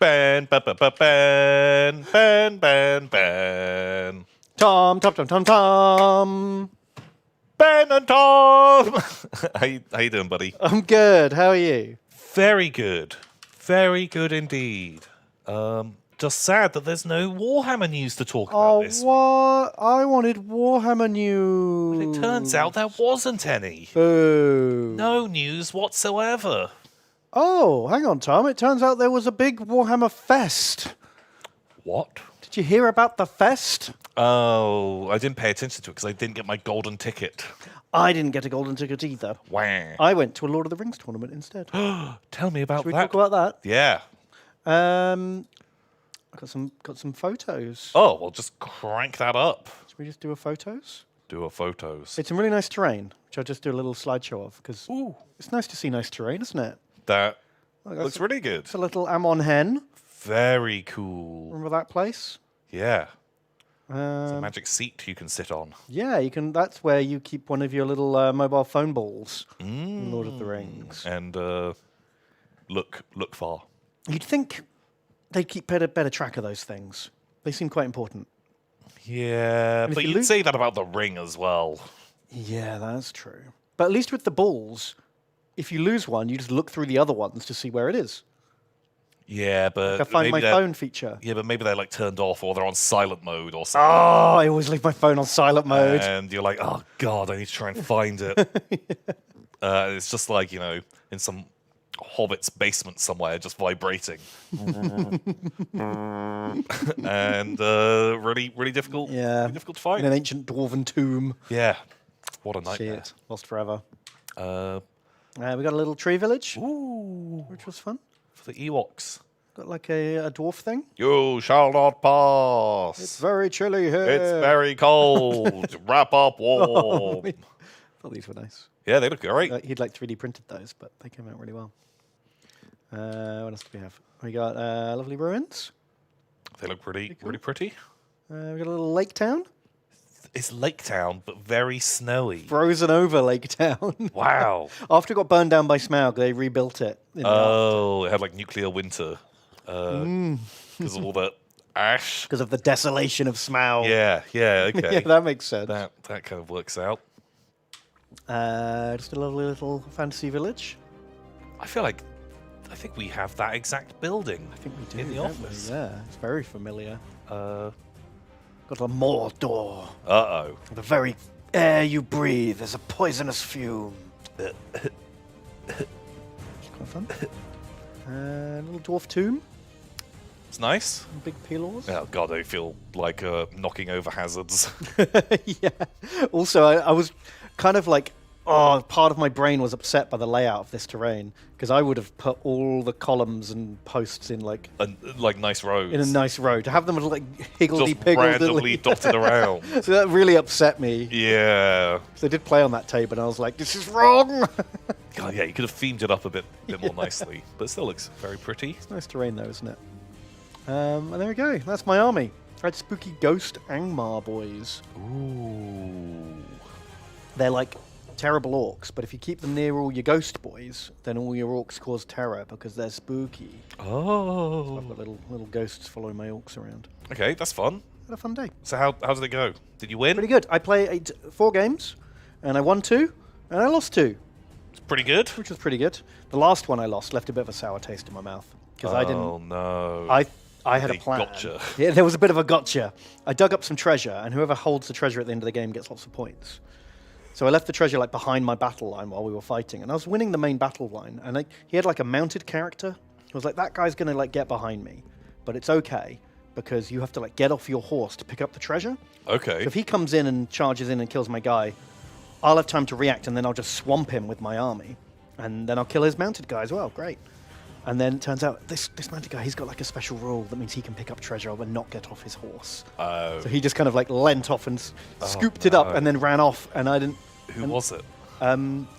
Ben, ba, ba, ba, Ben, Ben, Ben, Ben. Tom, Tom, Tom, Tom, Tom. Ben and Tom! how you doing, buddy? I'm good. How are you? Very good. Very good indeed. Just sad that there's no Warhammer news to talk about this week. What? I wanted Warhammer news. It turns out there wasn't any. Boo. No news whatsoever. Oh, hang on, Tom. It turns out there was a big Warhammer fest. What? Did you hear about the fest? Oh, I didn't pay attention to it because I didn't get my golden ticket. I didn't get a golden ticket either. Wah. I went to a Lord of the Rings tournament instead. Tell me about Should we that. talk about that? Yeah. I got some photos. Oh, well, just crank that up. Should we just do a photos? Do a photos. It's some really nice terrain, which I'll just do a little slideshow of because it's nice to see nice terrain, isn't it? That Look, looks really good. It's a little Ammon hen. Very cool. Remember that place? Yeah. It's a magic seat you can sit on. Yeah, you can. That's where you keep one of your little mobile phone balls in Lord of the Rings. And look far. You'd think they'd keep better track of those things. They seem quite important. Yeah, if but you you'd lose- say that about the ring as well. Yeah, that's true. But at least with the balls, if you lose one, you just look through the other ones to see where it is. Yeah, but Like a Find maybe My they're- Phone feature. Yeah, but maybe they're like turned off or they're on silent mode or something. Oh, I always leave my phone on silent mode. And you're like, oh god, I need to try and find it. It's just like, in some hobbit's basement somewhere, just vibrating. And really, really difficult. Yeah. Really difficult to In find. an ancient dwarven tomb. Yeah. What a nightmare. Shit. Lost forever. Uh, We got a little tree village, ooh, which was fun. for the Ewoks. Got like a dwarf thing. You shall not pass. It's very chilly here. It's very cold. Wrap up warm. I thought these were nice. Yeah, they look great. He'd like 3D printed those, but they came out really well. What else do we have? We got lovely ruins. They look really pretty. We got a little lake town. It's Lake Town, but very snowy. Frozen over Lake Town. Wow. After it got burned down by Smaug, they rebuilt it. Oh, it had like nuclear winter. Because of all the ash. Because of the desolation of Smaug. Yeah, okay. Yeah, that makes sense. that kind of works out. Just a lovely little fantasy village. I think we have that exact building. I think we do. In the don't we? office. Yeah, it's very familiar. Uh Got a Mordor. oh. The very air you breathe is a poisonous fume. It's quite fun. Little dwarf tomb. It's nice. Big pillars. Oh god, I feel like knocking over hazards. Yeah. Also, I was kind of like, part of my brain was upset by the layout of this terrain because I would have put all the columns and posts in like Like nice roads. in a nice row to have them like just higgledy-piggledy. randomly dotted around. So that really upset me. Yeah. So I did play on that tape, and I was like, "This is wrong." God, yeah, you could have themed it up a bit more nicely, but it still looks very pretty. It's nice terrain, though, isn't it? And there we go. That's my army. Right, spooky ghost Angmar boys. Ooh. They're like terrible orcs, but if you keep them near all your ghost boys, then all your orcs cause terror because they're spooky. Oh. I've got little ghosts following my orcs around. Okay, that's fun. Had a fun day. So how did it go? Did you win? Pretty good. I played 4 games, and I won 2, and I lost 2, It's pretty good. which was pretty good. The last one I lost left a bit of a sour taste in my mouth because I didn't. Oh no. I had a They plan. gotcha. Yeah, there was a bit of a gotcha. I dug up some treasure, and whoever holds the treasure at the end of the game gets lots of points. So I left the treasure like behind my battle line while we were fighting, and I was winning the main battle line. And he had like a mounted character. I was like, that guy's gonna like get behind me, but it's okay because you have to like get off your horse to pick up the treasure. Okay. So if he comes in and charges in and kills my guy, I'll have time to react, and then I'll just swamp him with my army, and then I'll kill his mounted guy as well. Great. And then it turns out this mounted guy, he's got like a special rule that means he can pick up treasure but not get off his horse. Oh. So he just kind of like leant off and scooped it up and then ran off, and I didn't. Who was it?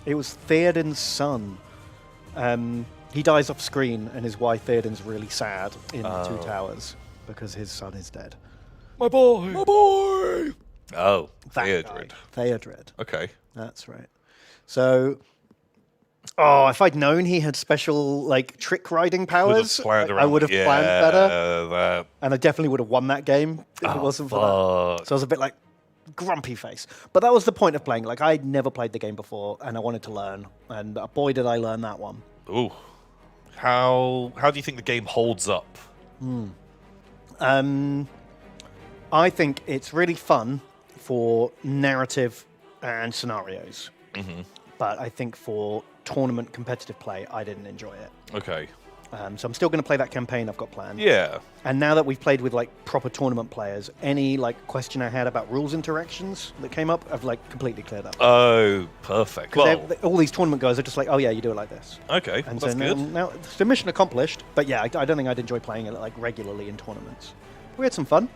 It was Theoden's son. He dies off screen, and his wife Theoden's really sad in the Two Towers because his son is dead. My boy. My boy. Oh, That Theodred. guy. Theodred. Okay. That's right. So Oh, if I'd known he had special like trick riding powers, I would have planned better. And I definitely would have won that game if it wasn't for that. So I was a bit like grumpy face. But that was the point of playing. Like I'd never played the game before, and I wanted to learn. And boy, did I learn that one. Ooh, how do you think the game holds up? I think it's really fun for narrative and scenarios. But I think for tournament competitive play, I didn't enjoy it. Okay. So I'm still going to play that campaign I've got planned. Yeah. And now that we've played with like proper tournament players, any like question I had about rules interactions that came up, I've like completely cleared up. Oh, perfect. Well, all these tournament guys are just like, oh yeah, you do it like this. Okay, And that's so good. now it's the mission accomplished. But yeah, I don't think I'd enjoy playing it like regularly in tournaments. We had some fun.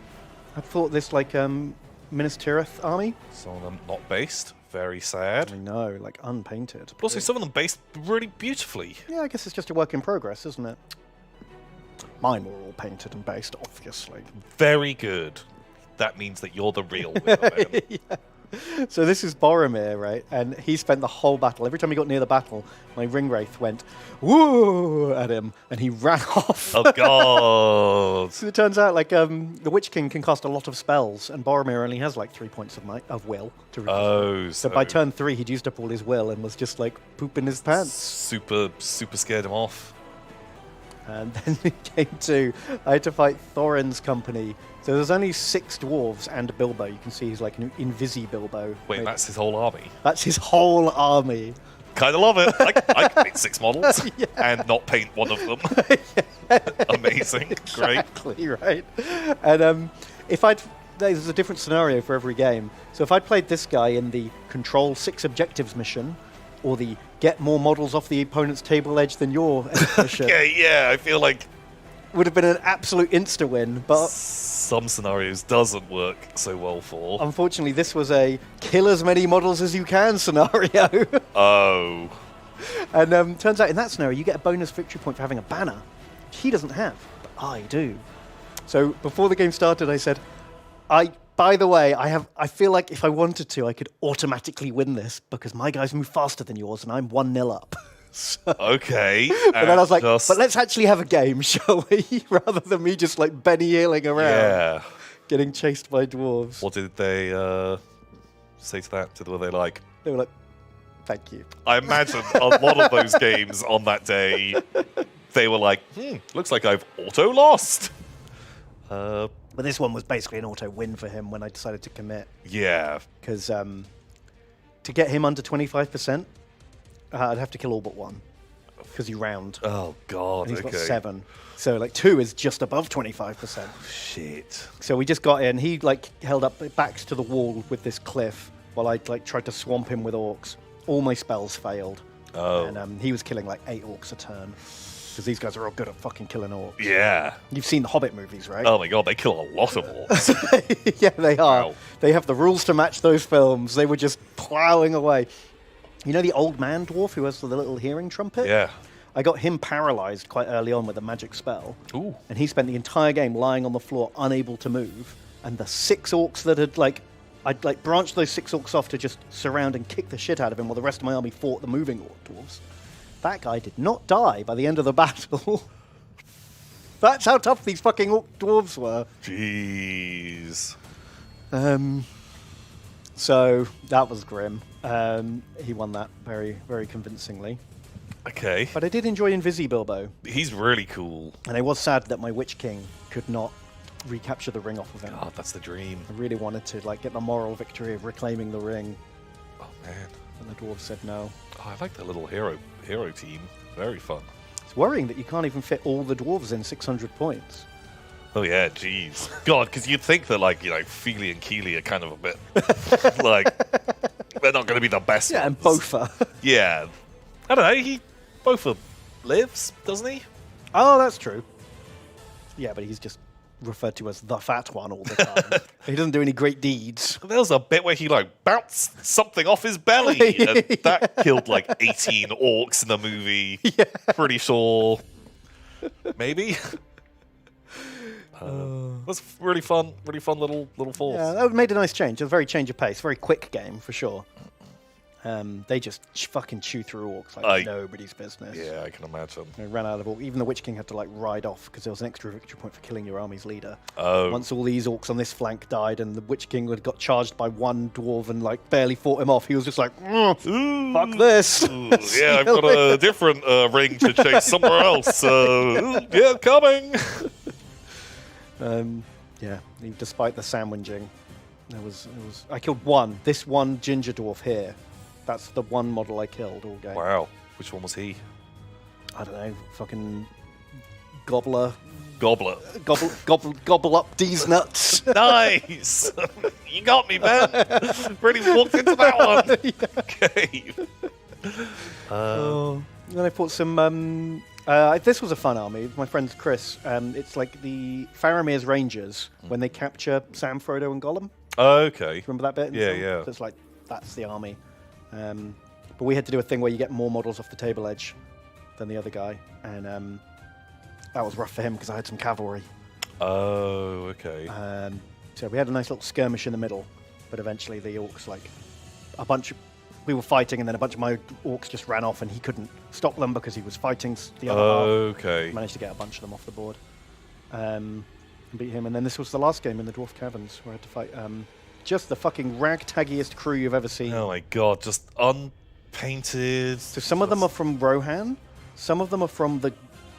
I thought this like Minas Tirith army. Some of them not based. Very sad. I know, like unpainted. But also, some of them based really beautifully. Yeah, I guess it's just a work in progress, isn't it? Mine were all painted and based, obviously. Very good. That means that you're the real winner, then. Yeah. So this is Boromir, right? And he spent the whole battle. Every time he got near the battle, my ring wraith went woo at him, and he ran off. Oh God! So it turns out, like, the Witch King can cast a lot of spells, and Boromir only has like 3 points of will to reduce. Oh, so by turn 3, he'd used up all his will and was just like pooping his pants. Super scared him off. And then it came to, I had to fight Thorin's company. So there's only 6 dwarves and Bilbo. You can see he's like an Invisi-Bilbo. Wait, that's his whole army? That's his whole army. Kind of love it. I can paint 6 models and not paint one of them. Amazing. Great. Exactly, right. And there's a different scenario for every game. So if I'd played this guy in the Control 6 Objectives mission, or the Get More Models Off the Opponent's Table Edge Than Your mission, yeah, I feel like would have been an absolute insta-win, but some scenarios doesn't work so well for. Unfortunately, this was a kill as many models as you can scenario. Oh. And turns out in that scenario, you get a bonus victory point for having a banner, which he doesn't have, but I do. So before the game started, I said, by the way, I feel like if I wanted to, I could automatically win this because my guys move faster than yours and I'm 1-0 up. So, okay. But then I was like, but let's actually have a game, shall we? Rather than me just like Benny Hilling around, getting chased by dwarves. What did they say to that? Were they like? They were like, thank you. I imagine a lot of those games on that day, they were like, looks like I've auto-lost. But this one was basically an auto-win for him when I decided to commit. Yeah. Because to get him under 25%, I'd have to kill all but 1. Because you round. Oh, God, and he's got 7. So, like, 2 is just above 25%. Shit. So we just got in. He, like, held up backs to the wall with this cliff while I, like, tried to swamp him with orcs. All my spells failed. Oh. And he was killing, like, 8 orcs a turn. Because these guys are all good at fucking killing orcs. Yeah. You've seen the Hobbit movies, right? Oh, my God, they kill a lot of orcs. Yeah, they are. Wow. They have the rules to match those films. They were just plowing away. You know the old man dwarf who has the little hearing trumpet? Yeah. I got him paralyzed quite early on with a magic spell. Ooh. And he spent the entire game lying on the floor, unable to move. And the 6 orcs that had, like, I'd, like, branched those 6 orcs off to just surround and kick the shit out of him while the rest of my army fought the moving orc dwarves. That guy did not die by the end of the battle. That's how tough these fucking orc dwarves were. Jeez. So that was grim. He won that very, very convincingly. Okay. But I did enjoy Invisi-Bilbo. He's really cool. And I was sad that my Witch King could not recapture the ring off of him. God, that's the dream. I really wanted to like get the moral victory of reclaiming the ring. Oh, man. And the dwarves said no. Oh, I like that little hero team. Very fun. It's worrying that you can't even fit all the dwarves in 600 points. Oh, yeah, jeez. God, because you'd think that, like, you know, Feely and Keely are kind of a bit, like, they're not going to be the best Yeah, ones. and Bofa. Yeah. I don't know, Bofa lives, doesn't he? Oh, that's true. Yeah, but he's just referred to as the fat one all the time. He doesn't do any great deeds. There was a bit where he, like, bounced something off his belly, and that killed, like, 18 orcs in the movie. Yeah. Pretty sure. Maybe? It was really fun little force. Yeah, that made a nice change. A very change of pace. Very quick game, for sure. They just fucking chew through orcs like nobody's business. Yeah, I can imagine. They ran out of orcs. Even the Witch King had to like ride off because there was an extra victory point for killing your army's leader. Oh. Once all these orcs on this flank died and the Witch King had got charged by one dwarf and like barely fought him off, he was just like, fuck this. Yeah, I've got a different ring to chase somewhere else. Yeah, coming. Yeah, despite the sandwiching, I killed one. This one ginger dwarf here. That's the one model I killed all game. Wow. Which one was he? I don't know. Fucking gobbler. Gobbler. Gobble up these nuts. Nice. You got me, man. Really walked into that one. Okay. Then I fought some. This was a fun army. My friend Chris. It's like the Faramir's Rangers when they capture Sam, Frodo, and Gollum. Okay. Remember that bit? Yeah, yeah. So it's like that's the army. But we had to do a thing where you get more models off the table edge than the other guy, and that was rough for him because I had some cavalry. Oh, okay. So we had a nice little skirmish in the middle, but eventually the orcs, like we were fighting, and then a bunch of my orcs just ran off, and he couldn't stop them because he was fighting the other half. Okay. Managed to get a bunch of them off the board, and beat him. And then this was the last game in the Dwarf Caverns where I had to fight just the fucking ragtaggiest crew you've ever seen. Oh my god, just unpainted. So some of them are from Rohan, some of them are from the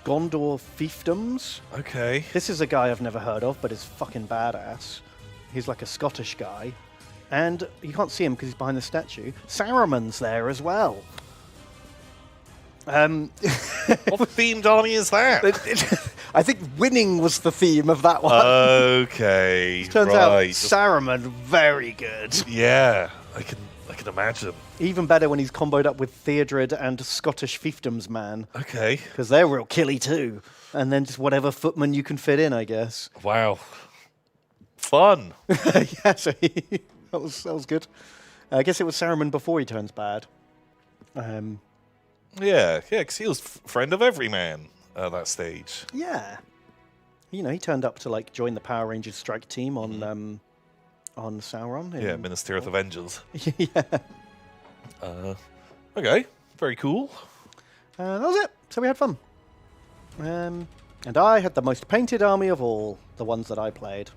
Gondor fiefdoms. Okay. This is a guy I've never heard of, but is fucking badass. He's like a Scottish guy. And you can't see him because he's behind the statue. Saruman's there as well. What themed army is that? I think winning was the theme of that one. Okay. Turns out Saruman, very good. Yeah, I can imagine. Even better when he's comboed up with Theodred and Scottish fiefdoms man. Okay. Because they're real killy too. And then just whatever footman you can fit in, I guess. Wow. Fun. Yeah, so that was good. I guess it was Saruman before he turns bad. Yeah, because he was friend of every man at that stage. Yeah. You know, he turned up to like join the Power Rangers strike team on Sauron. Yeah, Minister of the Avengers. Yeah. Okay, very cool. That was it. So we had fun. And I had the most painted army of all, the ones that I played.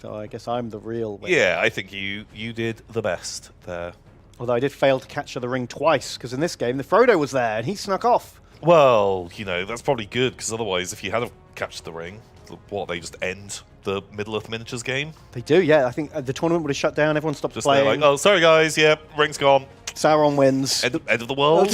So I guess I'm the real winner. Yeah, I think you did the best there. Although I did fail to capture the ring twice, because in this game, the Frodo was there, and he snuck off. Well, you know, that's probably good, because otherwise, if you had captured the ring, they just end the Middle-earth Miniatures game? They do, yeah. I think the tournament would have shut down, everyone stopped just playing. Like, oh, sorry guys, yeah, ring's gone. Sauron wins. End of the world.